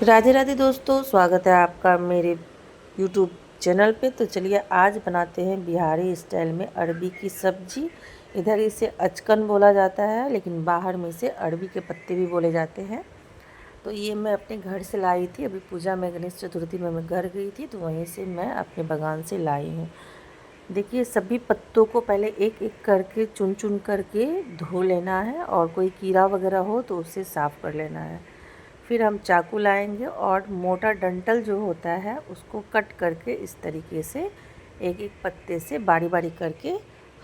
राधे राधे दोस्तों, स्वागत है आपका मेरे यूट्यूब चैनल पे। तो चलिए आज बनाते हैं बिहारी स्टाइल में अरबी की सब्जी। इधर इसे अचकन बोला जाता है, लेकिन बाहर में इसे अरबी के पत्ते भी बोले जाते हैं। तो ये मैं अपने घर से लाई थी, अभी पूजा में गणेश चतुर्थी में मैं घर गई थी, तो वहीं से मैं अपने बागान से लाई हूँ। देखिए, सभी पत्तों को पहले एक एक करके चुन चुन करके धो लेना है, और कोई कीड़ा वगैरह हो तो उसे साफ़ कर लेना है। फिर हम चाकू लाएंगे और मोटा डंठल जो होता है उसको कट करके इस तरीके से एक एक पत्ते से बारी बारी करके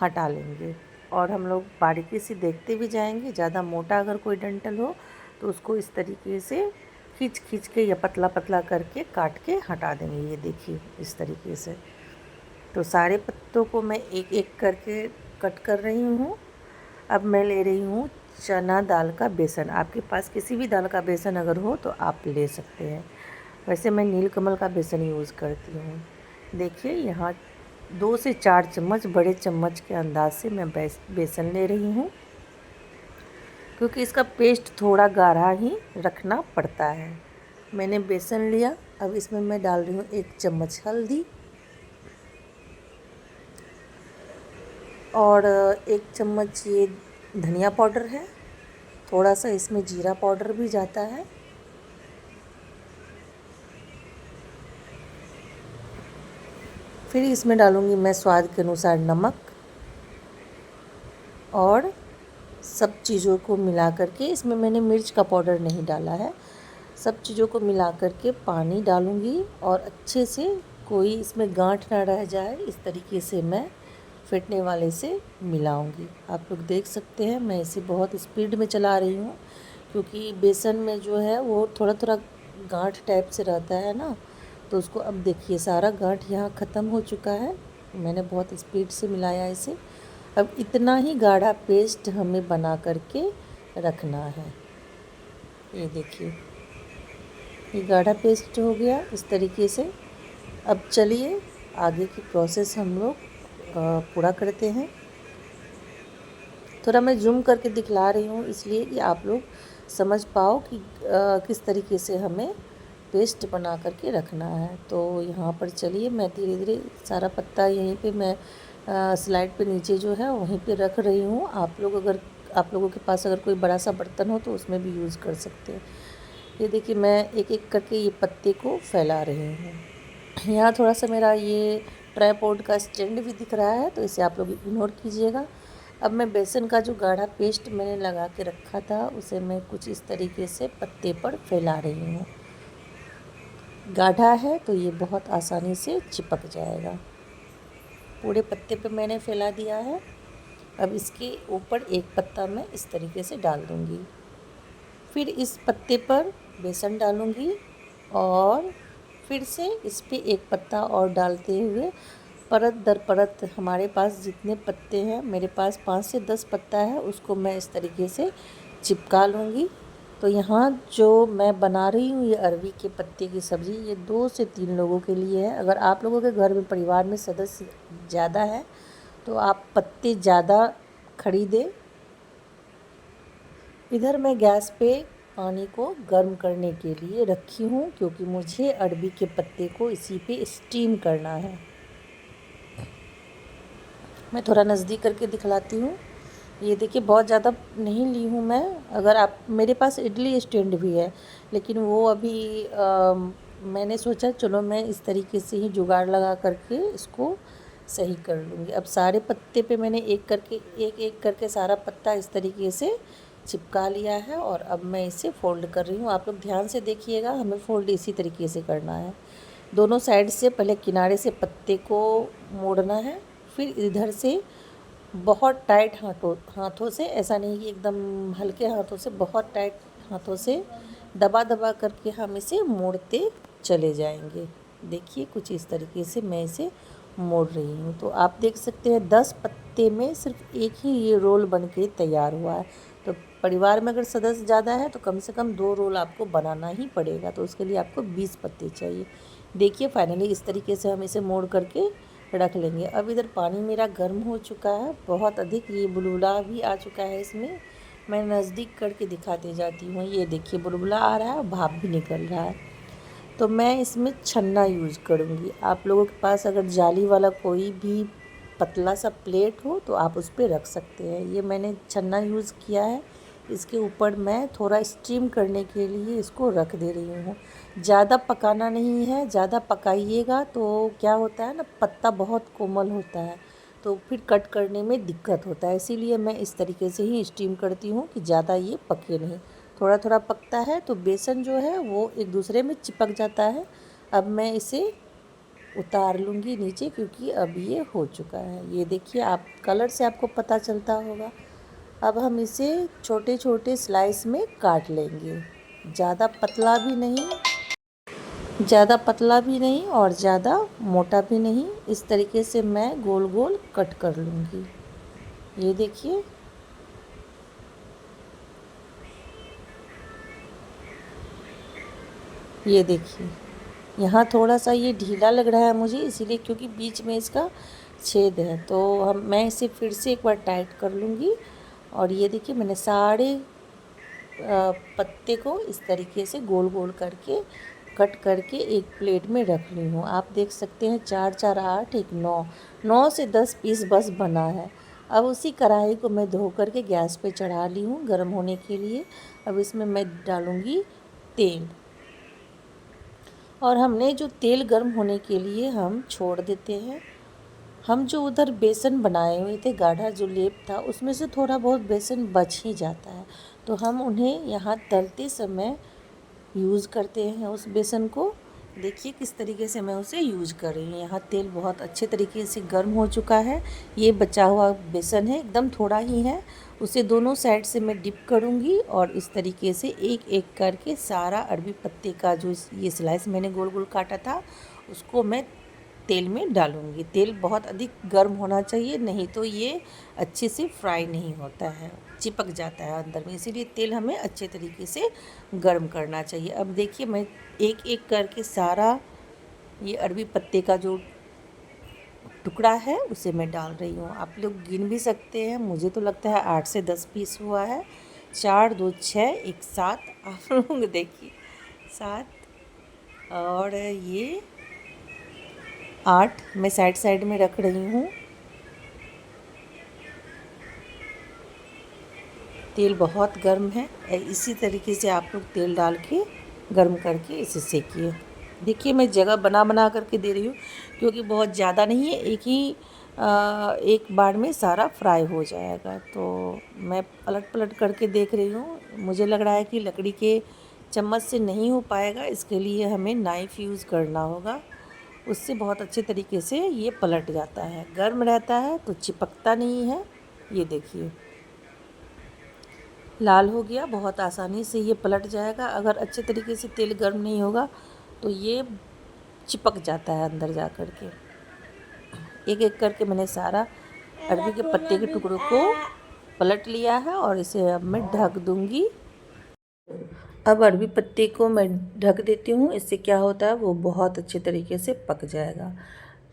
हटा लेंगे। और हम लोग बारीकी से देखते भी जाएंगे, ज़्यादा मोटा अगर कोई डंठल हो तो उसको इस तरीके से खींच खींच के या पतला पतला करके काट के हटा देंगे। ये देखिए इस तरीके से। तो सारे पत्तों को मैं एक एक करके कट कर रही हूँ। अब मैं ले रही हूँ चना दाल का बेसन। आपके पास किसी भी दाल का बेसन अगर हो तो आप ले सकते हैं। वैसे मैं नीलकमल का बेसन यूज़ करती हूँ। देखिए, यहाँ 2 से 4 चम्मच बड़े चम्मच के अंदाज से मैं बेसन ले रही हूँ, क्योंकि इसका पेस्ट थोड़ा गाढ़ा ही रखना पड़ता है। मैंने बेसन लिया। अब इसमें मैं डाल रही हूँ 1 चम्मच हल्दी और 1 चम्मच ये धनिया पाउडर है। थोड़ा सा इसमें जीरा पाउडर भी जाता है। फिर इसमें डालूँगी मैं स्वाद के अनुसार नमक, और सब चीज़ों को मिला करके, इसमें मैंने मिर्च का पाउडर नहीं डाला है। सब चीज़ों को मिला करके पानी डालूँगी, और अच्छे से कोई इसमें गांठ ना रह जाए इस तरीके से मैं फेंटने वाले से मिलाऊँगी। आप लोग देख सकते हैं मैं इसे बहुत स्पीड में चला रही हूँ, क्योंकि बेसन में जो है वो थोड़ा थोड़ा गांठ टाइप से रहता है ना। तो उसको अब देखिए सारा गांठ यहाँ ख़त्म हो चुका है। मैंने बहुत स्पीड से मिलाया इसे। अब इतना ही गाढ़ा पेस्ट हमें बना करके रखना है। ये देखिए, ये गाढ़ा पेस्ट हो गया इस तरीके से। अब चलिए आगे की प्रोसेस हम लोग पूरा करते हैं। थोड़ा मैं जूम करके दिखला रही हूँ इसलिए कि आप लोग समझ पाओ कि किस तरीके से हमें पेस्ट बना करके रखना है। तो यहाँ पर चलिए मैं धीरे धीरे सारा पत्ता यहीं पे मैं स्लाइड पे नीचे जो है वहीं पे रख रही हूँ। आप लोगों के पास अगर कोई बड़ा सा बर्तन हो तो उसमें भी यूज़ कर सकते हैं। ये देखिए मैं एक एक करके ये पत्ते को फैला रही हूँ। यहाँ थोड़ा सा मेरा ये ट्राइपॉड का स्टैंड भी दिख रहा है, तो इसे आप लोग इग्नोर कीजिएगा। अब मैं बेसन का जो गाढ़ा पेस्ट मैंने लगा के रखा था उसे मैं कुछ इस तरीके से पत्ते पर फैला रही हूँ। गाढ़ा है तो ये बहुत आसानी से चिपक जाएगा। पूरे पत्ते पे मैंने फैला दिया है। अब इसके ऊपर एक पत्ता मैं इस तरीके से डाल दूँगी। फिर इस पत्ते पर बेसन डालूँगी, और फिर से इस पे एक पत्ता और डालते हुए परत दर परत हमारे पास जितने पत्ते हैं, मेरे पास 5 से 10 पत्ता है, उसको मैं इस तरीके से चिपका लूँगी। तो यहाँ जो मैं बना रही हूँ ये अरबी के पत्ते की सब्ज़ी, ये 2 से 3 लोगों के लिए है। अगर आप लोगों के घर में परिवार में सदस्य ज़्यादा है तो आप पत्ते ज़्यादा खरीदें। इधर मैं गैस पे पानी को गर्म करने के लिए रखी हूँ, क्योंकि मुझे अरबी के पत्ते को इसी पे स्टीम करना है। मैं थोड़ा नज़दीक करके दिखलाती हूँ। ये देखिए बहुत ज़्यादा नहीं ली हूँ मैं। अगर आप, मेरे पास इडली स्टैंड भी है, लेकिन वो अभी मैंने सोचा चलो मैं इस तरीके से ही जुगाड़ लगा करके इसको सही कर लूँगी। अब सारे पत्ते पे मैंने एक एक करके सारा पत्ता इस तरीके से चिपका लिया है, और अब मैं इसे फ़ोल्ड कर रही हूँ। आप लोग ध्यान से देखिएगा, हमें फ़ोल्ड इसी तरीके से करना है। दोनों साइड से पहले किनारे से पत्ते को मोड़ना है, फिर इधर से बहुत टाइट हाथों से, ऐसा नहीं कि एकदम हल्के हाथों से, बहुत टाइट हाथों से दबा दबा करके हम इसे मोड़ते चले जाएंगे। देखिए कुछ इस तरीके से मैं इसे मोड़ रही हूँ। तो आप देख सकते हैं 10 पत्ते में सिर्फ एक ही ये रोल बन के तैयार हुआ है। तो परिवार में अगर सदस्य ज़्यादा है तो कम से कम 2 रोल आपको बनाना ही पड़ेगा, तो उसके लिए आपको 20 पत्ते चाहिए। देखिए फाइनली इस तरीके से हम इसे मोड़ करके रख लेंगे। अब इधर पानी मेरा गर्म हो चुका है बहुत अधिक, ये बुलबुला भी आ चुका है इसमें। मैं नज़दीक करके दिखाते जाती हूँ। ये देखिए बुलबुला आ रहा है और भाप भी निकल रहा है। तो मैं इसमें छन्ना यूज़ करूँगी। आप लोगों के पास अगर जाली वाला कोई भी पतला सा प्लेट हो तो आप उस पे रख सकते हैं। ये मैंने छन्ना यूज़ किया है। इसके ऊपर मैं थोड़ा स्टीम करने के लिए इसको रख दे रही हूँ। ज़्यादा पकाना नहीं है, ज़्यादा पकाइएगा तो क्या होता है ना, पत्ता बहुत कोमल होता है तो फिर कट करने में दिक्कत होता है। इसीलिए मैं इस तरीके से ही स्टीम करती हूँ कि ज़्यादा ये पके नहीं। थोड़ा थोड़ा पकता है तो बेसन जो है वो एक दूसरे में चिपक जाता है। अब मैं इसे उतार लूँगी नीचे क्योंकि अब ये हो चुका है। ये देखिए, आप कलर से आपको पता चलता होगा। अब हम इसे छोटे छोटे स्लाइस में काट लेंगे। ज़्यादा पतला भी नहीं और ज़्यादा मोटा भी नहीं। इस तरीके से मैं गोल गोल कट कर लूँगी। ये देखिए, ये देखिए, यहाँ थोड़ा सा ये ढीला लग रहा है मुझे, इसीलिए क्योंकि बीच में इसका छेद है। तो मैं इसे फिर से एक बार टाइट कर लूँगी। और ये देखिए, मैंने सारे पत्ते को इस तरीके से गोल गोल करके कट करके एक प्लेट में रख ली हूँ। आप देख सकते हैं, 4 4 8 1 9, 9 से 10 पीस बस बना है। अब उसी कढ़ाई को मैं धो करके गैस पे चढ़ा ली हूँ गर्म होने के लिए। अब इसमें मैं डालूँगी तेल। और हमने जो तेल गर्म होने के लिए हम छोड़ देते हैं। हम जो उधर बेसन बनाए हुए थे, गाढ़ा जो लेप था, उसमें से थोड़ा बहुत बेसन बच ही जाता है। तो हम उन्हें यहाँ तलते समय यूज़ करते हैं उस बेसन को। देखिए किस तरीके से मैं उसे यूज़ कर रही हूँ। यहाँ तेल बहुत अच्छे तरीके से गर्म हो चुका है। ये बचा हुआ बेसन है, एकदम थोड़ा ही है। उसे दोनों साइड से मैं डिप करूँगी और इस तरीके से एक एक करके सारा अरबी पत्ते का जो ये स्लाइस मैंने गोल गोल काटा था उसको मैं तेल में डालूँगी। तेल बहुत अधिक गर्म होना चाहिए, नहीं तो ये अच्छे से फ्राई नहीं होता है, चिपक जाता है अंदर में। इसीलिए तेल हमें अच्छे तरीके से गर्म करना चाहिए। अब देखिए, मैं एक एक करके सारा ये अरबी पत्ते का जो टुकड़ा है उसे मैं डाल रही हूँ। आप लोग गिन भी सकते हैं, मुझे तो लगता है 8 से 10 पीस हुआ है। 4 2 6 1 7, आप लोग देखिए 7 और ये 8 मैं साइड साइड में रख रही हूँ। तेल बहुत गर्म है। इसी तरीके से आप लोग तेल डाल के गर्म करके इसे सेकिए। देखिए, मैं जगह बना बना करके दे रही हूँ क्योंकि बहुत ज़्यादा नहीं है, एक बार में सारा फ्राई हो जाएगा। तो मैं पलट पलट करके देख रही हूँ। मुझे लग रहा है कि लकड़ी के चम्मच से नहीं हो पाएगा, इसके लिए हमें नाइफ़ यूज़ करना होगा। उससे बहुत अच्छे तरीके से ये पलट जाता है। गर्म रहता है तो चिपकता नहीं है। ये देखिए, लाल हो गया, बहुत आसानी से ये पलट जाएगा। अगर अच्छे तरीके से तेल गर्म नहीं होगा तो ये चिपक जाता है अंदर जा कर के। एक एक करके मैंने सारा अरबी के पत्ते के टुकड़ों को पलट लिया है और इसे अब मैं ढक दूँगी। अब अरबी पत्ते को मैं ढक देती हूँ। इससे क्या होता है, वो बहुत अच्छे तरीके से पक जाएगा।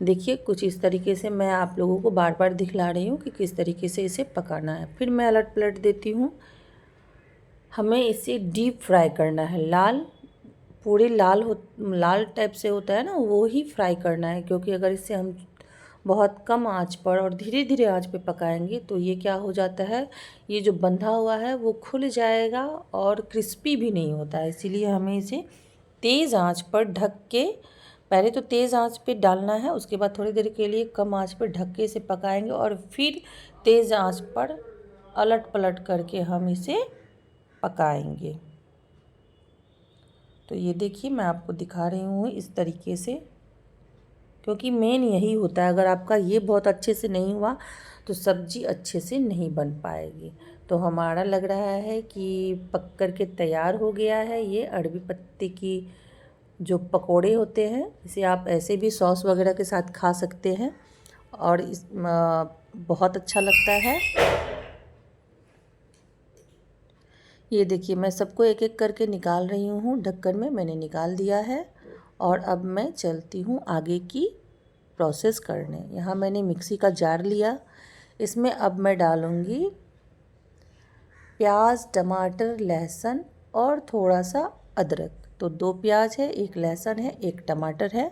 देखिए, कुछ इस तरीके से मैं आप लोगों को बार बार दिखला रही हूँ कि किस तरीके से इसे पकाना है। फिर मैं अलट पलट देती हूँ। हमें इसे डीप फ्राई करना है। पूरे लाल टाइप से होता है ना, वो ही फ्राई करना है। क्योंकि अगर इसे हम बहुत कम आंच पर और धीरे धीरे आंच पे पकाएंगे तो ये क्या हो जाता है, ये जो बंधा हुआ है वो खुल जाएगा और क्रिस्पी भी नहीं होता है। इसीलिए हमें इसे तेज़ आंच पर ढक के, पहले तो तेज़ आंच पे डालना है, उसके बाद थोड़ी देर के लिए कम आंच पर ढक के इसे पकाएंगे और फिर तेज़ आंच पर अलट पलट करके हम इसे पकाएंगे। तो ये देखिए, मैं आपको दिखा रही हूँ इस तरीके से, क्योंकि मेन यही होता है। अगर आपका ये बहुत अच्छे से नहीं हुआ तो सब्ज़ी अच्छे से नहीं बन पाएगी। तो हमारा लग रहा है कि पक कर के तैयार हो गया है ये अरबी पत्ते की जो पकोड़े होते हैं। इसे आप ऐसे भी सॉस वगैरह के साथ खा सकते हैं और बहुत अच्छा लगता है। ये देखिए, मैं सबको एक एक करके निकाल रही हूँ। ढक्कन में मैंने निकाल दिया है और अब मैं चलती हूँ आगे की प्रोसेस करने। यहाँ मैंने मिक्सी का जार लिया, इसमें अब मैं डालूँगी प्याज, टमाटर, लहसुन और थोड़ा सा अदरक। तो 2 प्याज है, 1 लहसुन है, 1 टमाटर है।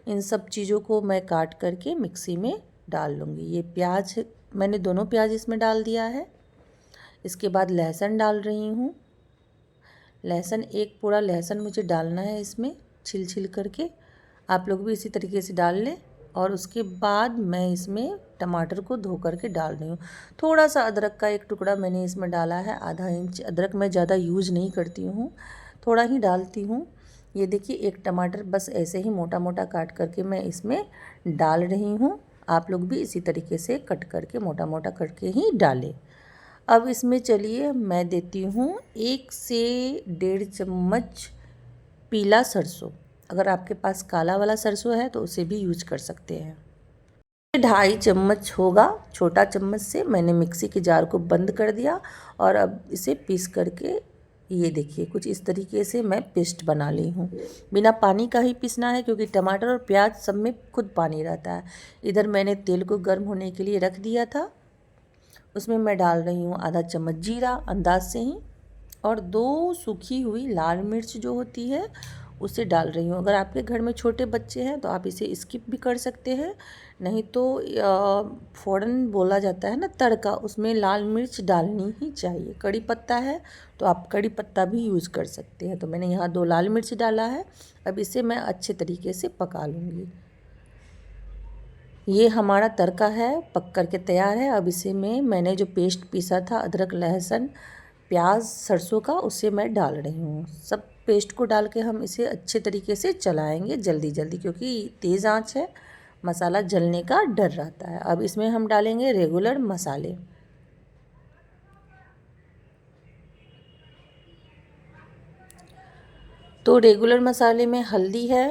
इन सब चीज़ों को मैं काट करके मिक्सी में डाल लूँगी। ये प्याज मैंने दोनों प्याज इसमें डाल दिया है। इसके बाद लहसुन डाल रही हूँ। लहसुन, एक पूरा लहसुन मुझे डालना है इसमें छिल छिल करके। आप लोग भी इसी तरीके से डाल लें। और उसके बाद मैं इसमें टमाटर को धो करके डाल रही हूँ। थोड़ा सा अदरक का एक टुकड़ा मैंने इसमें डाला है, आधा इंच। अदरक मैं ज़्यादा यूज़ नहीं करती हूँ, थोड़ा ही डालती हूँ। ये देखिए, एक टमाटर बस ऐसे ही मोटा मोटा काट करके मैं इसमें डाल रही हूँ। आप लोग भी इसी तरीके से कट करके मोटा मोटा करके ही डालें। अब इसमें चलिए मैं देती हूँ 1 से 1.5 चम्मच पीला सरसों। अगर आपके पास काला वाला सरसों है तो उसे भी यूज कर सकते हैं। 2.5 चम्मच होगा, छोटा चम्मच से मैंने मिक्सी के जार को बंद कर दिया। और अब इसे पीस करके, ये देखिए, कुछ इस तरीके से मैं पेस्ट बना ली हूँ। बिना पानी का ही पीसना है क्योंकि टमाटर और प्याज सब में खुद पानी रहता है। इधर मैंने तेल को गर्म होने के लिए रख दिया था। उसमें मैं डाल रही हूँ आधा चम्मच जीरा अंदाज से ही, और 2 सूखी हुई लाल मिर्च जो होती है उसे डाल रही हूँ। अगर आपके घर में छोटे बच्चे हैं तो आप इसे स्किप भी कर सकते हैं, नहीं तो फ़ौरन बोला जाता है ना तड़का, उसमें लाल मिर्च डालनी ही चाहिए। कड़ी पत्ता है तो आप कड़ी पत्ता भी यूज़ कर सकते हैं। तो मैंने यहाँ 2 लाल मिर्च डाला है। अब इसे मैं अच्छे तरीके से पका लूँगी। ये हमारा तड़का है, पक कर के तैयार है। अब इसे मैंने जो पेस्ट पीसा था अदरक, लहसुन, प्याज, सरसों का, उसे मैं डाल रही हूँ। सब पेस्ट को डाल के हम इसे अच्छे तरीके से चलाएंगे जल्दी जल्दी, क्योंकि तेज़ आंच है, मसाला जलने का डर रहता है। अब इसमें हम डालेंगे रेगुलर मसाले। तो रेगुलर मसाले में हल्दी है,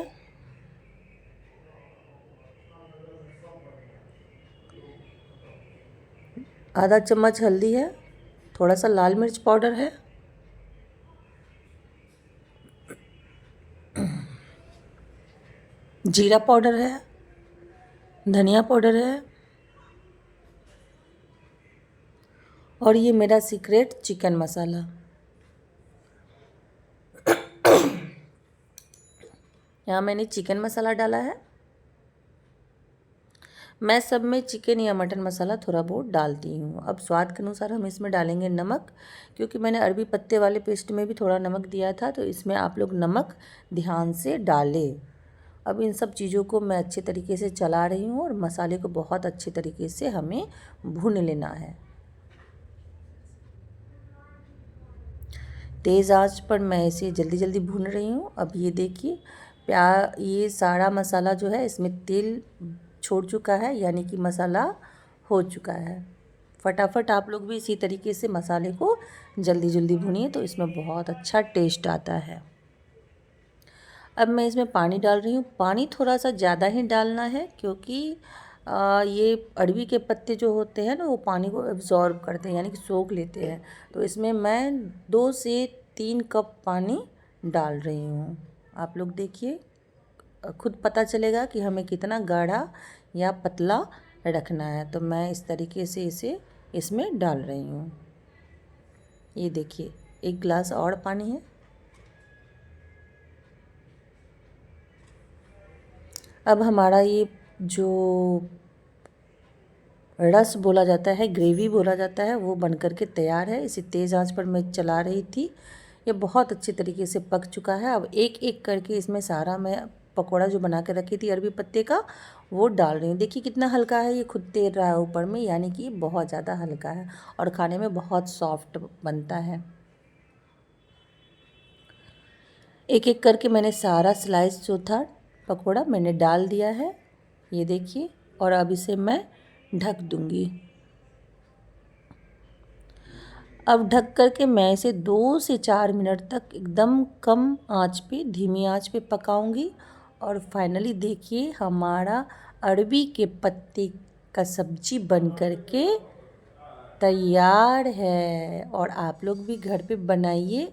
आधा चम्मच हल्दी है, थोड़ा सा लाल मिर्च पाउडर है, जीरा पाउडर है, धनिया पाउडर है, और ये मेरा सीक्रेट चिकन मसाला। यहाँ मैंने चिकन मसाला डाला है। मैं सब में चिकन या मटन मसाला थोड़ा बहुत डालती हूँ। अब स्वाद के अनुसार हम इसमें डालेंगे नमक, क्योंकि मैंने अरबी पत्ते वाले पेस्ट में भी थोड़ा नमक दिया था, तो इसमें आप लोग नमक ध्यान से डालें। अब इन सब चीज़ों को मैं अच्छे तरीके से चला रही हूँ और मसाले को बहुत अच्छे तरीके से हमें भून लेना है। तेज़ आंच पर मैं इसे जल्दी जल्दी भून रही हूँ। अब ये देखिए, ये सारा मसाला जो है इसमें तेल छोड़ चुका है, यानी कि मसाला हो चुका है। फटाफट आप लोग भी इसी तरीके से मसाले को जल्दी जल्दी भूनिए, तो इसमें बहुत अच्छा टेस्ट आता है। अब मैं इसमें पानी डाल रही हूँ। पानी थोड़ा सा ज़्यादा ही डालना है, क्योंकि ये अरबी के पत्ते जो होते हैं ना, वो पानी को एब्जॉर्ब करते हैं, यानी कि सोख लेते हैं। तो इसमें मैं 2 से 3 कप पानी डाल रही हूँ। आप लोग देखिए, खुद पता चलेगा कि हमें कितना गाढ़ा या पतला रखना है। तो मैं इस तरीके से इसे इसमें डाल रही हूँ। ये देखिए, 1 गिलास और पानी है। अब हमारा ये जो रस बोला जाता है, ग्रेवी बोला जाता है, वो बनकर के तैयार है। इसे तेज़ आंच पर मैं चला रही थी। ये बहुत अच्छे तरीके से पक चुका है। अब एक एक करके इसमें सारा मैं पकौड़ा जो बना के रखी थी अरबी पत्ते का, वो डाल रही हूँ। देखिए कितना हल्का है, ये खुद तैर रहा है ऊपर में, यानी कि बहुत ज़्यादा हल्का है और खाने में बहुत सॉफ्ट बनता है। एक एक करके मैंने सारा स्लाइस जो था पकौड़ा मैंने डाल दिया है, ये देखिए। और अब इसे मैं ढक दूँगी। अब ढक कर के मैं इसे 2 से 4 मिनट तक एकदम कम आंच पे, धीमी आंच पे पकाऊंगी। और फाइनली देखिए, हमारा अरबी के पत्ते का सब्जी बन कर के तैयार है। और आप लोग भी घर पे बनाइए,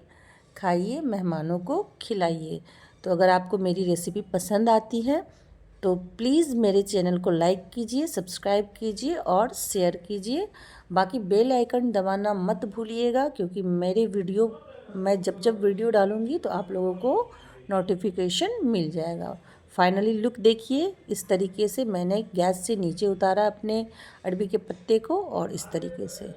खाइए, मेहमानों को खिलाइए। तो अगर आपको मेरी रेसिपी पसंद आती है तो प्लीज़ मेरे चैनल को लाइक कीजिए, सब्सक्राइब कीजिए और शेयर कीजिए। बाकी बेल आइकन दबाना मत भूलिएगा, क्योंकि मेरे वीडियो मैं जब वीडियो डालूँगी तो आप लोगों को नोटिफिकेशन मिल जाएगा। फाइनली लुक देखिए, इस तरीके से मैंने गैस से नीचे उतारा अपने अरबी के पत्ते को, और इस तरीके से।